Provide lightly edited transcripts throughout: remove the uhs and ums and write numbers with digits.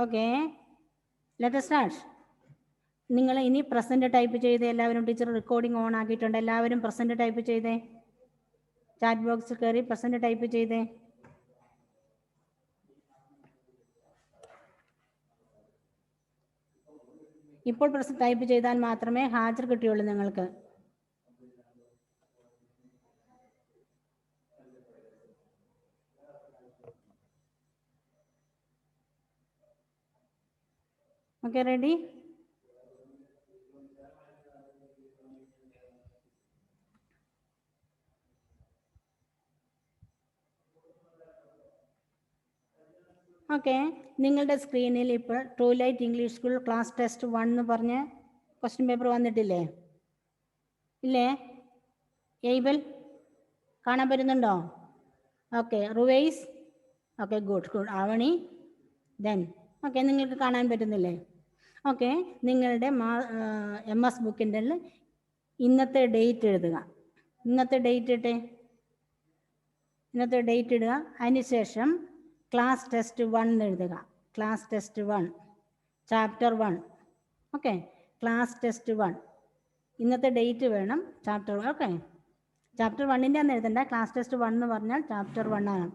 Okay, let us start. നിങ്ങൾ ഇനി present type ചെയ്ത് എല്ലാവരും, ടീച്ചർ റെക്കോർഡിംഗ് ഓൺ ആക്കിയിട്ടുണ്ട്, എല്ലാവരും പ്രസൻറ്റ് ടൈപ്പ് ചെയ്തേ. ചാറ്റ് ബോക്സിൽ കയറി പ്രസൻറ്റ് ടൈപ്പ് ചെയ്തേ. ഇപ്പോൾ പ്രസൻറ്റ് ടൈപ്പ് ചെയ്താൽ മാത്രമേ ഹാജർ കിട്ടുകയുള്ളൂ നിങ്ങൾക്ക്. Okay, ready? ഓക്കെ, നിങ്ങളുടെ സ്ക്രീനിൽ ഇപ്പോൾ true light English school class test 1 എന്ന് പറഞ്ഞ് ക്വസ്റ്റ്യൻ പേപ്പർ വന്നിട്ടില്ലേ? ഇല്ലേ? ഏബൽ കാണാൻ പറ്റുന്നുണ്ടോ? Okay, Ruwais? Okay, good. Avani? Then okay, നിങ്ങൾക്ക് കാണാൻ പറ്റുന്നില്ലേ? ഓക്കെ, നിങ്ങളുടെ MS ബുക്കിൻ്റെ ഇന്നത്തെ ഡേറ്റ് എഴുതുക. ഇന്നത്തെ ഡേറ്റ് ഇട്ടേ, ഇന്നത്തെ ഡേറ്റ് ഇടുക. അതിനുശേഷം ക്ലാസ് ടെസ്റ്റ് 1 എഴുതുക. Class test 1 chapter 1. Okay, class test 1 ഇന്നത്തെ ഡേറ്റ് വേണം. ചാപ്റ്റർ 1. ഓക്കെ, ചാപ്റ്റർ 1ൻ്റെ അന്ന് എഴുതണ്ട. ക്ലാസ് ടെസ്റ്റ് 1 എന്ന് പറഞ്ഞാൽ ചാപ്റ്റർ 1 ആണ്.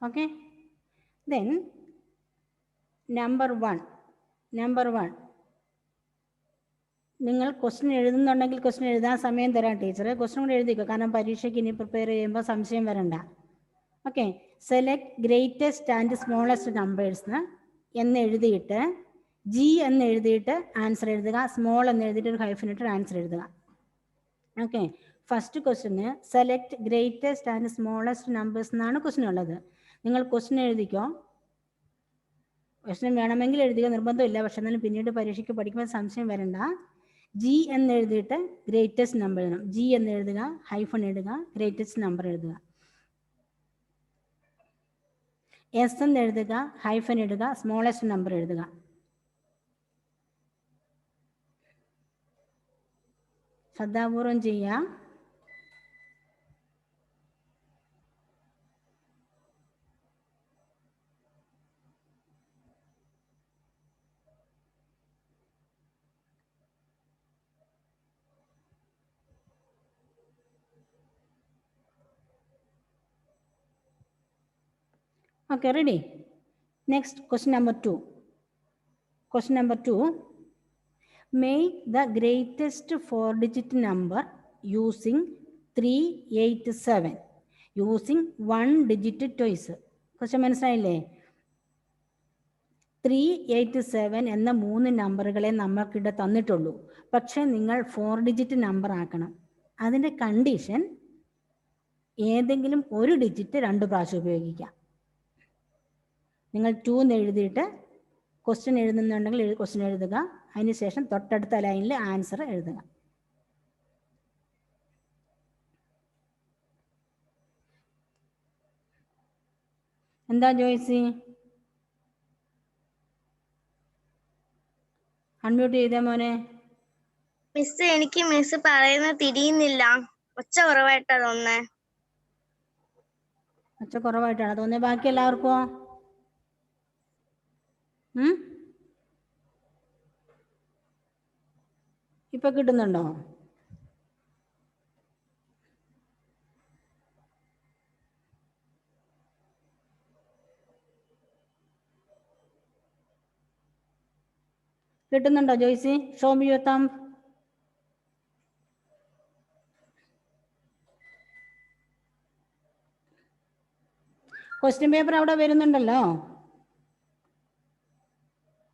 ഓക്കെ, ദെൻ നമ്പർ 1 നിങ്ങൾ ക്വസ്റ്റ്യൻ എഴുതുന്നുണ്ടെങ്കിൽ ക്വസ്റ്റ്യൻ എഴുതാൻ സമയം തരാം ടീച്ചർ. ക്വസ്റ്റ്യൻ കൂടെ എഴുതിക്കോ, കാരണം പരീക്ഷയ്ക്ക് ഇനി പ്രിപ്പയർ ചെയ്യുമ്പോൾ സംശയം വരണ്ട. Okay, select greatest and smallest numbers എന്ന് എഴുതിയിട്ട് G എന്ന് എഴുതിയിട്ട് ആൻസർ എഴുതുക. സ്മോൾ എന്ന് എഴുതിയിട്ട് ഒരു ഹൈഫൻ ഇട്ട് ആൻസർ എഴുതുക. Okay, first question select greatest and smallest numbers എന്നാണ് ക്വസ്റ്റ്യൻ ഉള്ളത്. നിങ്ങൾ ക്വസ്റ്റ്യൻ എഴുതിക്കോ. ക്വസ്റ്റ്യൻ വേണമെങ്കിൽ എഴുതുക, നിർബന്ധമില്ല. പക്ഷെ എന്നാലും പിന്നീട് പരീക്ഷയ്ക്ക് പഠിക്കുമ്പോൾ സംശയം വരണ്ട. G എന്ന് എഴുതിയിട്ട് ഗ്രേറ്റസ്റ്റ് നമ്പർ എഴുതണം. G എന്ന് എഴുതുക, ഹൈഫൺ ഇടുക, ഗ്രേറ്റസ്റ്റ് നമ്പർ എഴുതുക. S എന്ന് എഴുതുക, ഹൈഫൻ ഇടുക, സ്മോളസ്റ്റ് നമ്പർ എഴുതുക. ശ്രദ്ധാപൂർവം ചെയ്യാം. Okay, ready? Next, question number 2. Question number 2. Make the greatest 4-digit number using 387. Using 1 digit twice. Question മനസ്സിലായില്ലേ? 387 എന്ന 3 നമ്പറുകളെ നമ്മൾക്കിവിടെ തന്നിട്ടുള്ളൂ. പക്ഷേ നിങ്ങൾ 4 ഡിജിറ്റ് നമ്പർ ആക്കണം. അതിൻ്റെ കണ്ടീഷൻ ഏതെങ്കിലും ഒരു ഡിജിറ്റ് 2 പ്രാവശ്യം ഉപയോഗിക്കാം. നിങ്ങൾ 2 എന്ന് എഴുതിയിട്ട് ക്വസ്റ്റ്യൻ എഴുതുന്നുണ്ടെങ്കിൽ ക്വസ്റ്റ്യൻ എഴുതുക. അതിനുശേഷം തൊട്ടടുത്ത ലൈനിൽ ആൻസർ എഴുതുക. എന്താ ജോയ്സി? അൺമ്യൂട്ട് ചെയ്തേ മോനെ. മിസ്, എനിക്ക് മിസ് പറയുന്നത് തിരിയുന്നില്ല. ഒച്ച കുറവായിട്ടാ തോന്നേ. ഒച്ച കുറവായിട്ടാണ് തോന്നിയത്. ബാക്കി എല്ലാവർക്കോ? ഇപ്പൊ കിട്ടുന്നുണ്ടോ? കിട്ടുന്നുണ്ടോ Joicy? Show me your thumb. Question paper അവിടെ വരുന്നുണ്ടല്ലോ.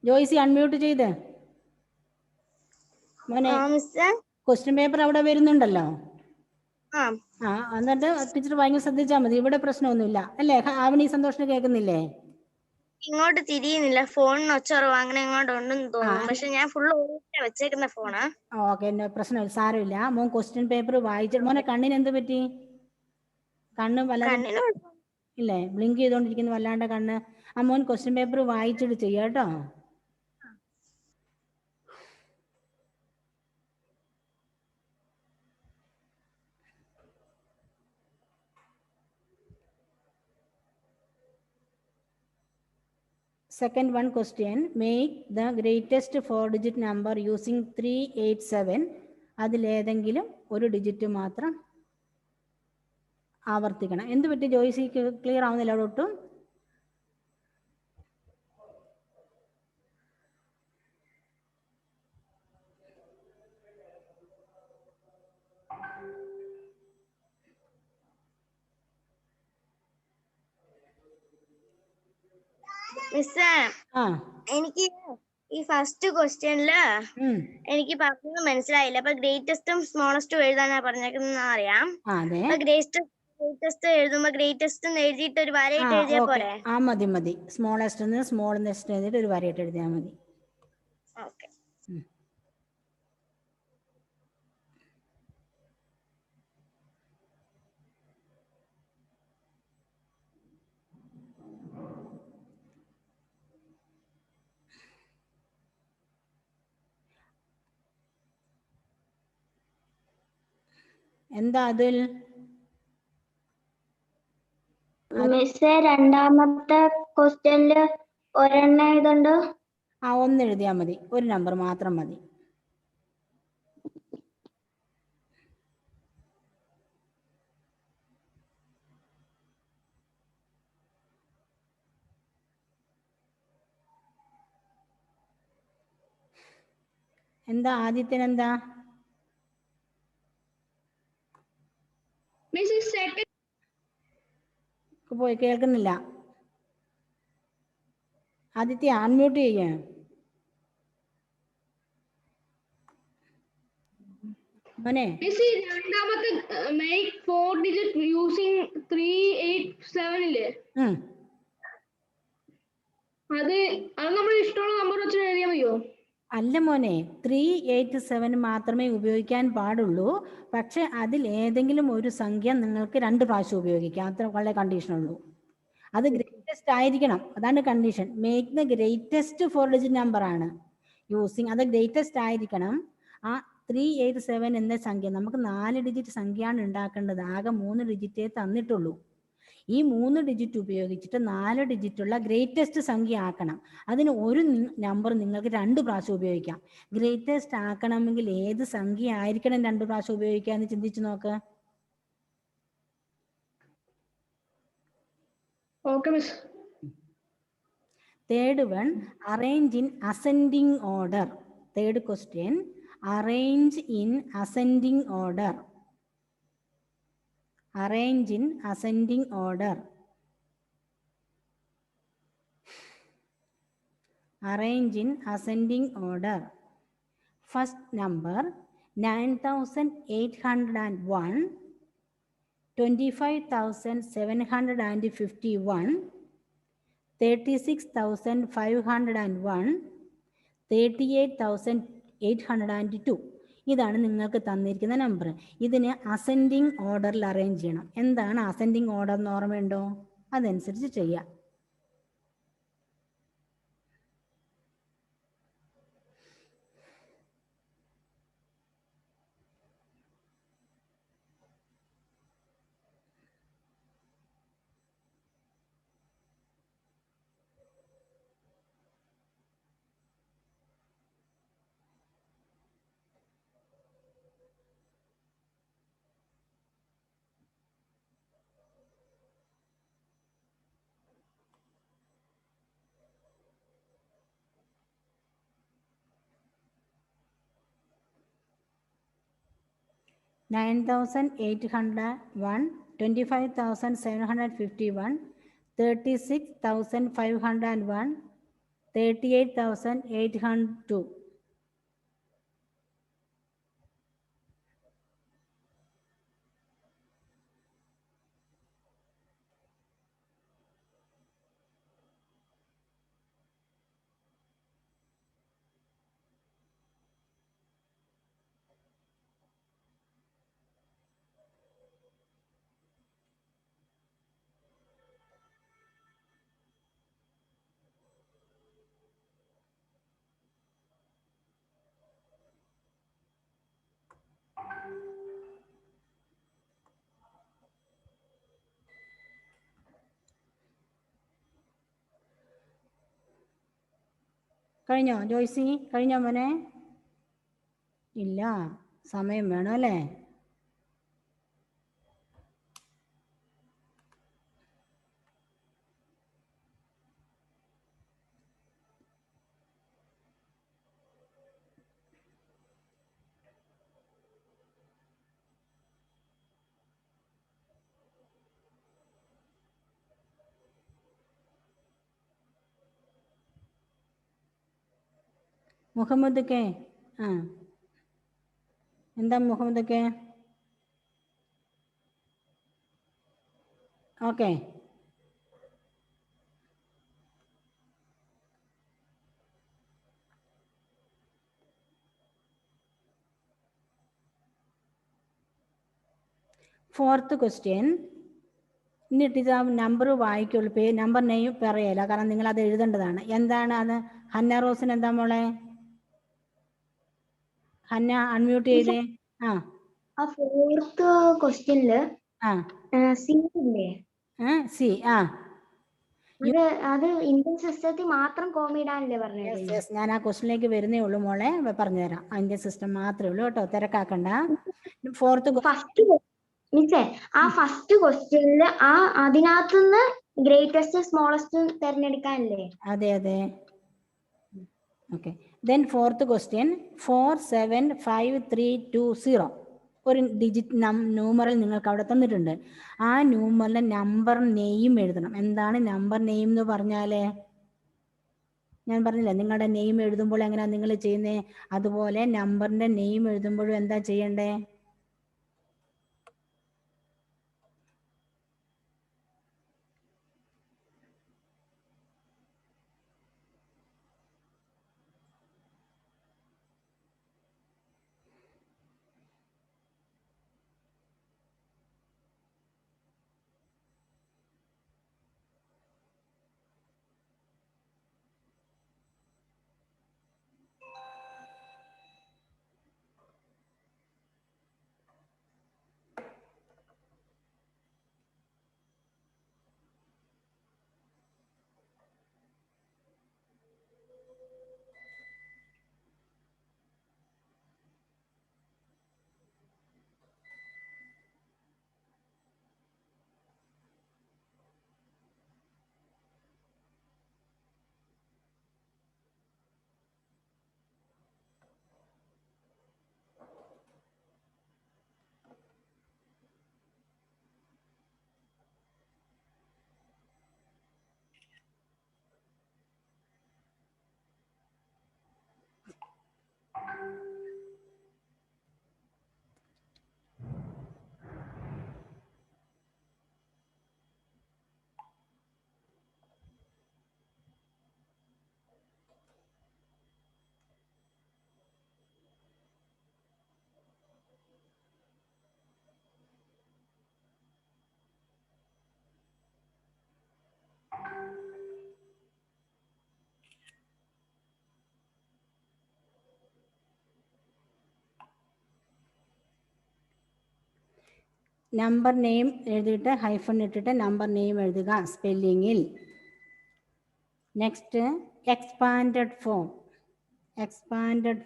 ജോയ്സി അൺമ്യൂട്ട് ചെയ്ത് മോനെ. ക്വസ്റ്റ്യൻ പേപ്പർ അവിടെ വരുന്നുണ്ടല്ലോ. എന്നിട്ട് ടീച്ചർ ഭയങ്കര ശ്രദ്ധിച്ചാൽ മതി. ഇവിടെ പ്രശ്നമൊന്നുമില്ല അല്ലേ? ആവണി സന്തോഷിന് കേൾക്കുന്നില്ലേ? ഇങ്ങോട്ട് തിരിയുന്നില്ല. ഫോണിന് ഒച്ച കുറവ് അങ്ങനെ ഇങ്ങോട്ട് ഉണ്ടെന്ന് തോന്നുന്നു. പക്ഷെ ഞാൻ ഫുള്ള് വെച്ചേക്കുന്ന ഫോണാ. ഓക്കെ, പ്രശ്നമില്ല, സാരമില്ല. മോൻ ക്വസ്റ്റ്യൻ പേപ്പർ വായിച്ചു. മോനെ കണ്ണിന് എന്ത് പറ്റി? കണ്ണ് വല്ലാതെ ഇല്ലേ? ബ്ലിങ്ക് ചെയ്തോണ്ടിരിക്കുന്നു വല്ലാണ്ട് കണ്ണ്. ആ മോൻ ക്വസ്റ്റ്യൻ പേപ്പർ വായിച്ചിട്ട് ചെയ്യാം കേട്ടോ. Second one question, make the greatest 4-digit number using 387. അതിലേതെങ്കിലും ഒരു ഡിജിറ്റ് മാത്രം ആവർത്തിക്കണം. എന്ത് പറ്റി ജോയ്സിക്ക് ക്ലിയർ ആവുന്നില്ല അവിടെ ഒട്ടും? മിസ്സേ, എനിക്ക് ഈ ഫസ്റ്റ് ക്വസ്റ്റ്യനില് എനിക്ക് പറഞ്ഞത് മനസ്സിലായില്ല. അപ്പൊ ഗ്രേറ്റസ്റ്റും സ്മോളസ്റ്റും എഴുതാനാ പറഞ്ഞേക്കുന്ന അറിയാം. ഗ്രേറ്റസ്റ്റ് എഴുതുമ്പോ ഗ്രേറ്റസ്റ്റ് എഴുതിയിട്ട് ഒരു വരയിട്ട് എഴുതിയാ പോരെ? മതി. സ്മോളസ്റ്റ് സ്മോളസ്റ്റ് എഴുതിയിട്ട് ഒരു വരയിട്ട് എഴുതിയാൽ മതി. ഓക്കെ. എന്താ അതിൽ? മിസ്സേ, രണ്ടാമത്തെ ക്വസ്റ്റ്യനില് ഒരെണ്ണം എഴുതണ്ടോ? ഒന്ന് എഴുതിയാൽ മതി, ഒരു നമ്പർ മാത്രം മതി. എന്താ ആദ്യത്തിനെന്താ? പോയി കേൾക്കുന്നില്ല. ആദിത്യ അൺമ്യൂട്ട് ചെയ്യേ. മോനെ, രണ്ടാമത്തെ make 4 digit using 387 ഇല്ലേ? അത് നമ്മൾ ഇഷ്ടമുള്ള നമ്പർ വെച്ച് എഴുതിയാൽ മതിയോ? അല്ല മോനെ, 387 മാത്രമേ ഉപയോഗിക്കാൻ പാടുള്ളൂ. പക്ഷെ അതിൽ ഏതെങ്കിലും ഒരു സംഖ്യ നിങ്ങൾക്ക് 2 പ്രാവശ്യം ഉപയോഗിക്കാം. അത്ര വളരെ കണ്ടീഷനുള്ളൂ. അത് ഗ്രേറ്റസ്റ്റ് ആയിരിക്കണം, അതാണ് condition. Make the greatest 4-digit number ആണ് യൂസിങ്. അത് ഗ്രേറ്റസ്റ്റ് ആയിരിക്കണം. ആ 387 എന്ന സംഖ്യ നമുക്ക് 4 ഡിജിറ്റ് സംഖ്യയാണ് ഉണ്ടാക്കേണ്ടത്. ആകെ 3 ഡിജിറ്റേ തന്നിട്ടുള്ളൂ. ഈ 3 ഡിജിറ്റ് ഉപയോഗിച്ചിട്ട് 4 ഡിജിറ്റുള്ള ഗ്രേറ്റസ്റ്റ് സംഖ്യ ആക്കണം. അതിന് ഒരു നമ്പർ നിങ്ങൾക്ക് 2 പ്രാവശ്യം ഉപയോഗിക്കാം. ഗ്രേറ്റസ്റ്റ് ആക്കണമെങ്കിൽ ഏത് സംഖ്യ ആയിരിക്കണം 2 പ്രാവശ്യം ഉപയോഗിക്കാന്ന് ചിന്തിച്ചു നോക്ക്. Third one, arrange in ascending order. Third question, arrange in ascending order. Arrange in ascending order. Arrange in ascending order. First number 9801, 25,751, 36,501, 38,802. ഇതാണ് നിങ്ങൾക്ക് തന്നിരിക്കുന്ന നമ്പർ. ഇതിനെ അസെൻഡിങ് ഓർഡറിൽ അറേഞ്ച് ചെയ്യണം. എന്താണ് അസെൻഡിങ് ഓർഡർ എന്ന് ഓർമ്മയുണ്ടോ? അതനുസരിച്ച് ചെയ്യാം. $9,801, 25,751, 36,501, 38,802. കഴിഞ്ഞോ ജോയ്സി? കഴിഞ്ഞോ മോനെ? ഇല്ല, സമയം വേണം അല്ലേ? മുഹമ്മദ് ആ, എന്താ മുഹമ്മദ്? Okay, fourth question. എന്നിട്ട് ഇത് ആ നമ്പർ വായിക്കുള്ളൂ, നമ്പർ നെയ്യും പറയല, കാരണം നിങ്ങൾ അത് എഴുതേണ്ടതാണ്. എന്താണ് അത്? ഹന്ന റോസിന് എന്താ മോളെ? ഹന്ന അൺമ്യൂട്ട് ചെയ്തേ. ആ ഫോർത്ത് ക്വസ്റ്റ്യനില് സി ഇല്ലേ? സി. അത് ഇന്ത്യൻ സിസ്റ്റത്തിൽ മാത്രം കോമിടാനല്ലേ പറഞ്ഞത്? യെസ്, ഞാൻ ആ ക്വസ്റ്റ്യനിലേക്ക് വരുന്നേ ഉള്ളൂ മോളെ, പറഞ്ഞുതരാം. ഇന്ത്യൻ സിസ്റ്റം മാത്രമേ ഉള്ളൂ കേട്ടോ, തിരക്കാക്കണ്ട. ഫസ്റ്റ് ക്വസ്റ്റ്യനില് അതിനകത്തുനിന്ന് ഗ്രേറ്റസ്റ്റ് സ്മോളസ്റ്റ് തിരഞ്ഞെടുക്കാനല്ലേ? അതെ. Okay, then fourth question 475320. ഒരു ഡിജിറ്റ് ന്യൂമറൽ നിങ്ങൾക്ക് അവിടെ തന്നിട്ടുണ്ട്. ആ ന്യൂമറിലെ നമ്പർ നെയിം എഴുതണം. എന്താണ് നമ്പർ നെയിം എന്ന് പറഞ്ഞാലേ? ഞാൻ പറഞ്ഞില്ലേ, നിങ്ങളുടെ നെയിം എഴുതുമ്പോൾ എങ്ങനെയാണ് നിങ്ങൾ ചെയ്യുന്നത്, അതുപോലെ നമ്പറിന്റെ നെയിം എഴുതുമ്പോഴും എന്താ ചെയ്യണ്ടേ? നമ്പർ നെയിം എഴുതിയിട്ട് ഹൈഫൺ ഇട്ടിട്ട് നമ്പർ നെയിം എഴുതുക സ്പെല്ലിങ്ങിൽ. Next expanded form. Expanded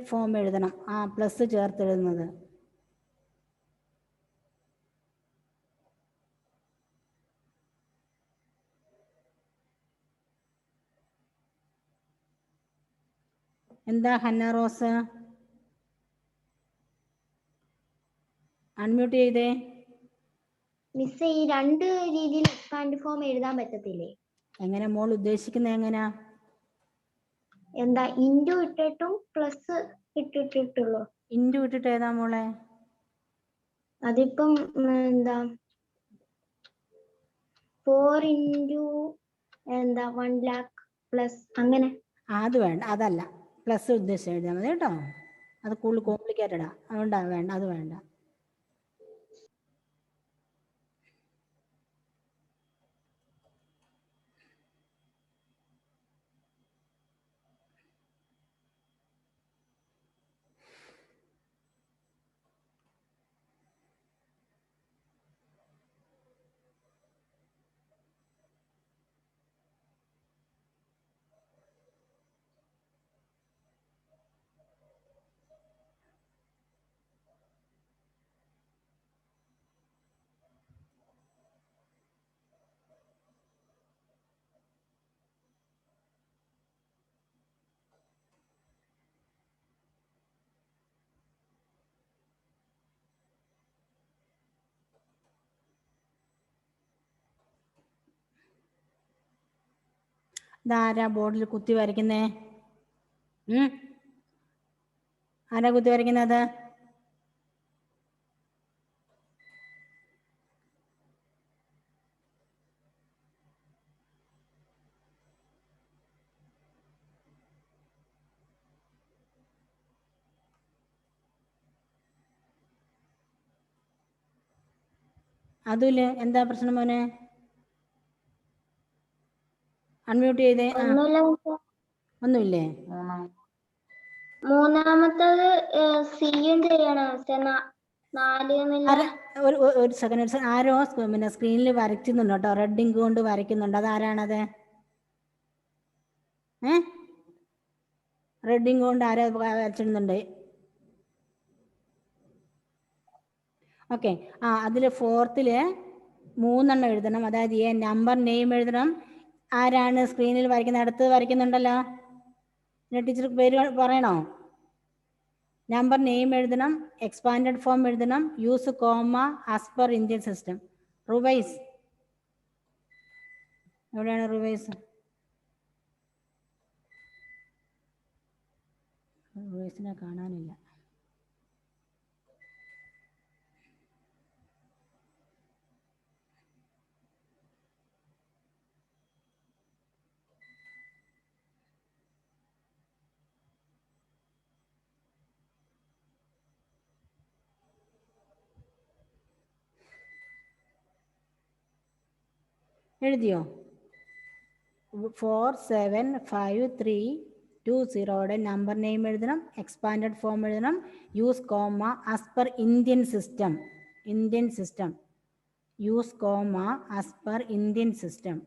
form എഴുതണം, പ്ലസ് ചേർത്ത് എഴുതുന്നത്. എന്താ ഹന്ന റോസ്? അൺമ്യൂട്ട് ചെയ്തേ. മിസ്, ഈ രണ്ട് രീതിയിൽ എക്സ്പാൻഡ് ഫോം എഴുതാൻ പറ്റത്തില്ലേ? എങ്ങനെ മോൾ ഉദ്ദേശിക്കുന്നത്? എങ്ങനെയാ? എന്താ ഇൻറ്റു ഇട്ടിട്ടും പ്ലസ് ഇട്ടിട്ടുള്ളൂ? ഇൻറ്റു ഇട്ടിട്ട് ഏതാ മോളെ? അതിപ്പം എന്താ 4 into 1 lakh പ്ലസ് അങ്ങനെ. അത് വേണ്ട, അതല്ല, പ്ലസ് ഉദ്ദേശിച്ച് എഴുതിയാൽ മതി കേട്ടോ. അത് കൂടുതൽ കോംപ്ലിക്കേറ്റഡാ, അതുകൊണ്ടാ വേണ്ട, അത് വേണ്ട. ഇതാരാ ബോർഡിൽ കുത്തി വരയ്ക്കുന്നേ? ആരാ കുത്തി വരയ്ക്കുന്നത്? അതുല്, എന്താ പ്രശ്നം മോനെ? അൺമ്യൂട്ട് ചെയ്തേ. ഒന്നുമില്ലേ? മൂന്നാമത്തത് സിയും ചെയ്യണം. ഒരു സെക്കൻഡ്. ആരോ പിന്നെ സ്ക്രീനിൽ വരയ്ക്കുന്നുണ്ട് കേട്ടോ, റെഡ് ഇങ്ക് കൊണ്ട് വരയ്ക്കുന്നുണ്ട്. അതാരാണത്? റെഡ് ഇങ്ക് കൊണ്ട് ആരോ വരച്ചിടുന്നുണ്ട്? ഓക്കെ. അതിൽ 4th 3 എഴുതണം. അതായത് നമ്പർ നെയിം എഴുതണം. ആരാണ് സ്ക്രീനിൽ വരയ്ക്കുന്നത്? അടുത്ത് വരയ്ക്കുന്നുണ്ടല്ലോ, ടീച്ചർ പേര് പറയണോ? നമ്പർ നെയിം എഴുതണം, എക്സ്പാൻഡഡ് ഫോം എഴുതണം, use comma as per Indian system. Ruvais എവിടെയാണ്? റുവൈസിനെ കാണാനില്ല. എഴുതിയോ? 47532 നമ്പർ നെയിം എഴുതണം, എക്സ്പാൻഡഡ് ഫോം എഴുതണം, use comma as per Indian system. Use comma as per Indian system.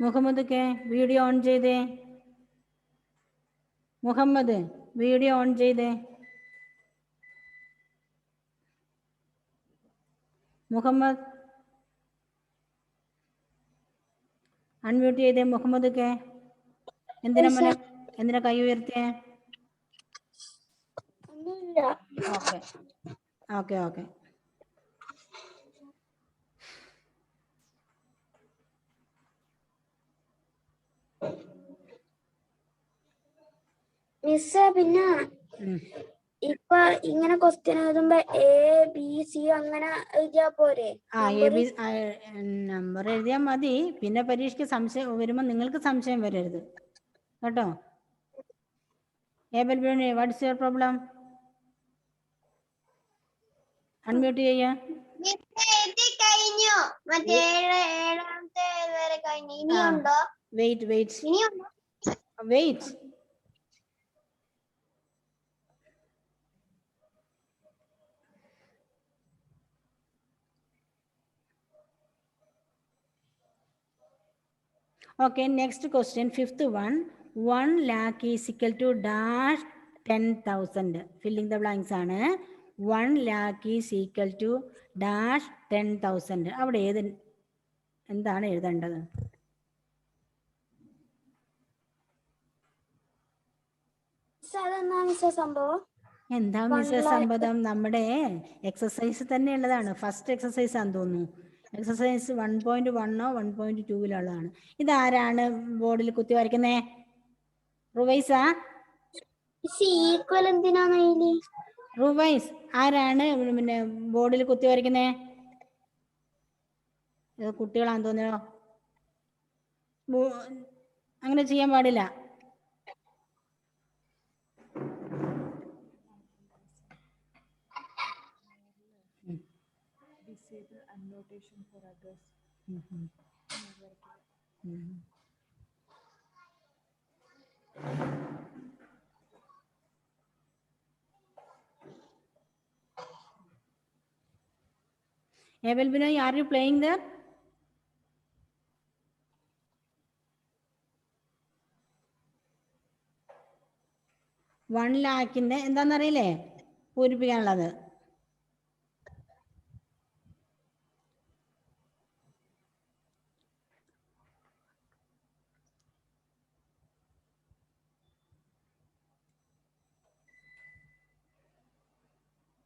Muhammad video on ചെയ്തേ. മുഹമ്മദ് വീഡിയോ ഓൺ ചെയ്തേ. മുഹമ്മദ് അൺമ്യൂട്ട് ചെയ്തേ. മുഹമ്മദ് എന്തിനാ കൈ ഉയർത്തിയേ? ഓക്കെ. മിസ്സേ, പിന്നെ ഇപ്പൊ ഇങ്ങനെ ക്വസ്റ്റ്യൻ എഴുതുമ്പോ ABC അങ്ങനെ എഴുതിയാ പോരെ? നമ്പർ എഴുതിയാൽ മതി. പിന്നെ പരീക്ഷയ്ക്ക് സംശയം വരുമ്പോ നിങ്ങൾക്ക് സംശയം വരരുത് കേട്ടോ. What's your problem? അൺമ്യൂട്ട് ചെയ്യാ. Wait. Okay, next question, 5th one. 1 lakh is equal to dash 10,000. Filling the blanks ആണ്. 1 lakh is equal to dash 10,000. അവിടെ എന്താണ് എഴുതേണ്ടത്? എന്താ മിസ്സേ സംഭവം? നമ്മുടെ എക്സസൈസ് തന്നെ ഉള്ളതാണ്. ഫസ്റ്റ് എക്സസൈസ് ആണെന്ന് തോന്നുന്നു. എക്സസൈസ് 1.1 1.2 ഇതാരാണ് ബോർഡിൽ കുത്തി വരയ്ക്കുന്നേ? റുവൈസാ? റുവൈസ് ആരാണ് പിന്നെ ബോർഡിൽ കുത്തി വരയ്ക്കുന്നേ? കുട്ടികളാന്ന് തോന്നിയോ? അങ്ങനെ ചെയ്യാൻ പാടില്ല. Disable annotation for others. Abel Binoy, are you playing there? 1 ലാഖിൻ്റെ എന്താണെന്നറിയില്ലേ പൂരിപ്പിക്കാനുള്ളത്?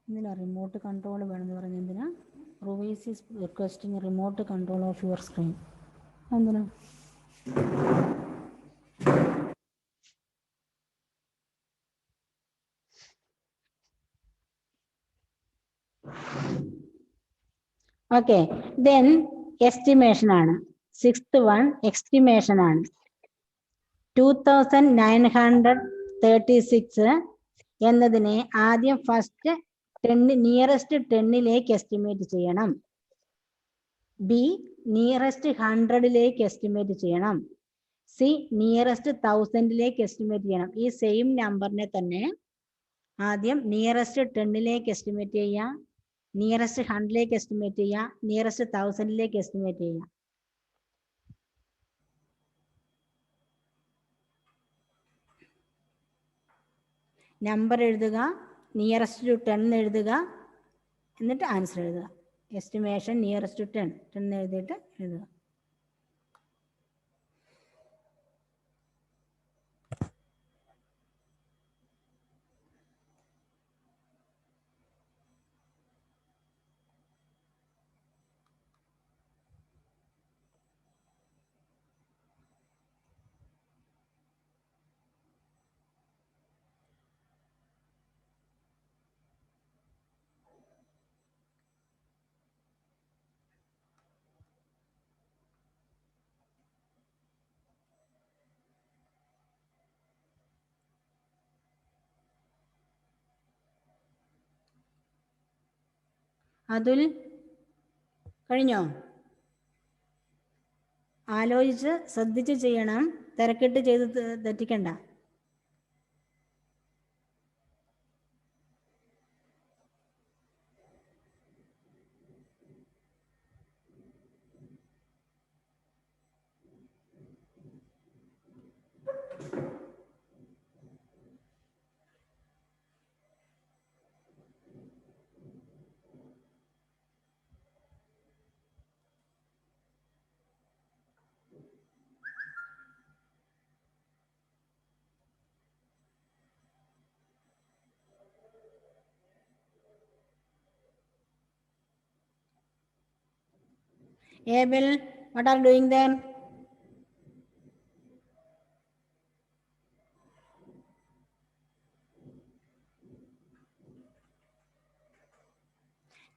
എന്തിനാ റിമോട്ട് കൺട്രോൾ വേണമെന്ന് പറഞ്ഞ് എന്തിനാ? Rubies is requesting remote control of your screen. എന്തിനാ? ഓക്കെ, ദെൻ എസ്റ്റിമേഷൻ ആണ്. 6th വൺ എസ്റ്റിമേഷൻ ആണ്. 2936 എന്നതിനെ ആദ്യം ഫസ്റ്റ് 10 നിയറസ്റ്റ് 10ലേക്ക് എസ്റ്റിമേറ്റ് ചെയ്യണം. ബി നിയറസ്റ്റ് 100ലേക്ക് എസ്റ്റിമേറ്റ് ചെയ്യണം. സി നിയറസ്റ്റ് 1000ലേക്ക് എസ്റ്റിമേറ്റ് ചെയ്യണം. ഈ സെയിം നമ്പറിനെ തന്നെ ആദ്യം നിയറസ്റ്റ് 10ലേക്ക് എസ്റ്റിമേറ്റ് ചെയ്യാം, നിയറസ്റ്റ് 100ലേക്ക് എസ്റ്റിമേറ്റ് ചെയ്യാം, നിയറസ്റ്റ് 1000ലേക്ക് എസ്റ്റിമേറ്റ് ചെയ്യാം. നമ്പർ എഴുതുക, നിയറസ്റ്റ് ടു 10 എഴുതുക, എന്നിട്ട് ആൻസർ എഴുതുക. എസ്റ്റിമേഷൻ നിയറസ്റ്റ് ടു 10 എഴുതിയിട്ട് എഴുതുക. അതുൽ കഴിഞ്ഞോ? ആലോചിച്ച് ശ്രദ്ധിച്ച് ചെയ്യണം, തിരക്കിട്ട് ചെയ്ത് തെറ്റിക്കണ്ട. Abel, what are you doing then?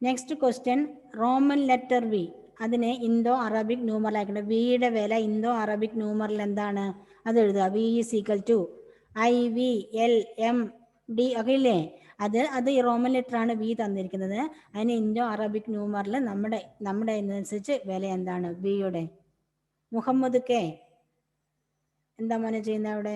Next question, Roman letter V. അതിനെ ഇന്തോ അറബിക് ന്യൂമറൽ ആക്കണം. വിയുടെ വില ഇന്തോ അറബിക് ന്യൂമറൽ എന്താണ്? അത് എഴുതുക. V is equal to IVLMD ഒക്കെ ഇല്ലേ? അത് ഈ റോമൻ ലെറ്റർ ആണ് വി തന്നിരിക്കുന്നത്. അതിന് ഇന്തോ അറബിക് ന്യൂമറൽ നമ്മുടെ അനുസരിച്ച് വില എന്താണ് വിയുടെ? മുഹമ്മദ് കെ എന്താ മോനെ ചെയ്യുന്നത് അവിടെ?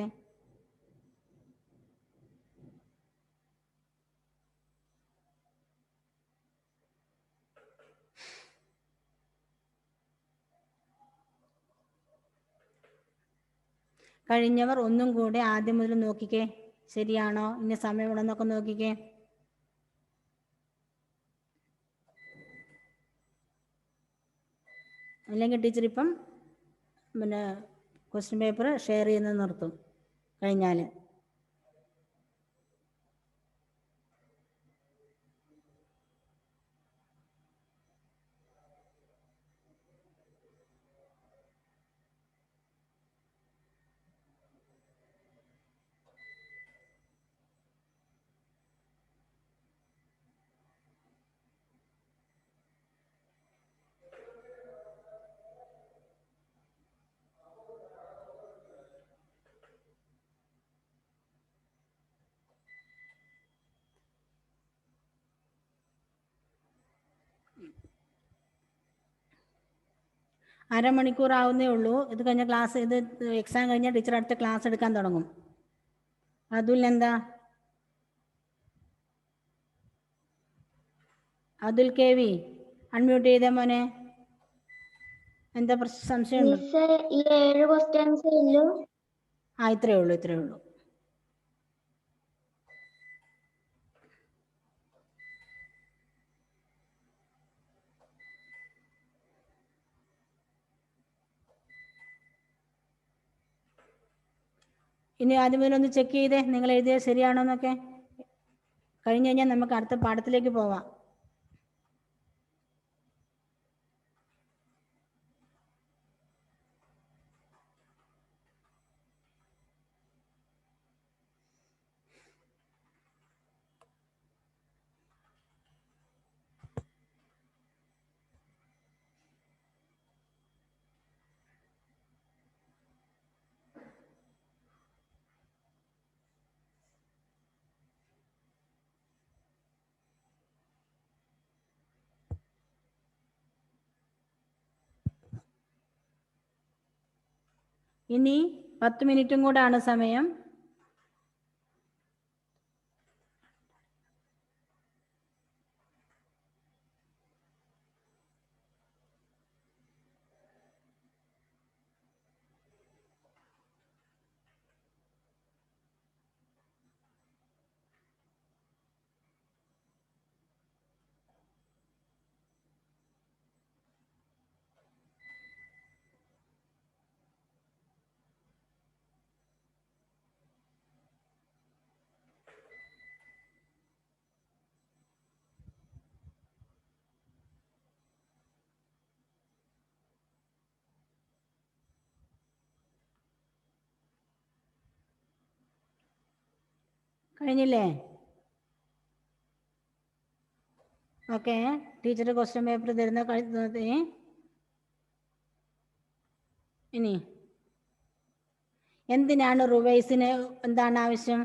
കഴിഞ്ഞവർ ഒന്നും കൂടെ ആദ്യം മുതൽ നോക്കിക്കേ, ശരിയാണോ ഇന്ന സമയമുണ്ടെന്നൊക്കെ നോക്കിക്കേ. അല്ലെങ്കിൽ ടീച്ചർ ഇപ്പം ക്വസ്റ്റ്യൻ പേപ്പർ ഷെയർ ചെയ്യുന്നത് നിർത്തും കഴിഞ്ഞാൽ. അരമണിക്കൂർ ആവുന്നേ ഉള്ളൂ. ഇത് കഴിഞ്ഞ ക്ലാസ്, ഇത് എക്സാം കഴിഞ്ഞാൽ ടീച്ചർ അടുത്ത ക്ലാസ് എടുക്കാൻ തുടങ്ങും. അതുൽ എന്താ? അതുൽ KV അൺമ്യൂട്ട് ചെയ്തേ മോനെ. എന്താ സംശയമുണ്ടോ? ഇത്രയേ ഉള്ളൂ. ഇനി ആദ്യം മുതൽ ഒന്ന് ചെക്ക് ചെയ്തേ നിങ്ങൾ എഴുതിയത് ശരിയാണോ എന്നൊക്കെ. കഴിഞ്ഞ് കഴിഞ്ഞാൽ നമുക്ക് അടുത്ത പാഠത്തിലേക്ക് പോവാം. ഇനി 10 മിനിറ്റും കൂടാണ് സമയം. കഴിഞ്ഞില്ലേ? ഓക്കെ, ടീച്ചർ ക്വസ്റ്റ്യൻ പേപ്പർ തരുന്ന ഇനി എന്തിനാണ് റിവൈസിന് എന്താണ് ആവശ്യം?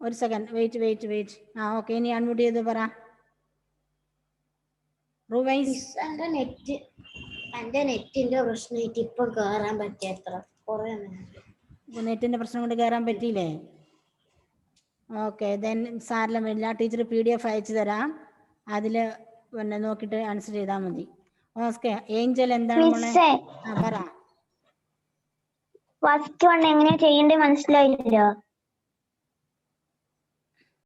ഒരു സെക്കൻഡ് വെയിറ്റ്. ഓക്കെ, ഇനി അൺമ്യൂട്ട് ചെയ്ത് പറ. റിവൈസ്. എന്റെ നെറ്റിന്റെ പ്രശ്നമായിട്ട് ഇപ്പൊ കേറാൻ പറ്റിയത്ര കുറെ നെറ്റിന്റെ പ്രശ്നം കൊണ്ട് കയറാൻ പറ്റിയില്ലേ? ഓക്കെ, ദെൻ സാറില്ല, ടീച്ചർ PDF അയച്ചു തരാം. അതിൽ പിന്നെ നോക്കിയിട്ട് ആൻസർ ചെയ്താൽ മതി. ഓക്കെ, ഏഞ്ചൽ എന്താണ് മോളെ? പറ. ഫസ്റ്റ് വൺ എങ്ങനെയാ ചെയ്യേണ്ടത് മനസ്സിലായില്ലോ?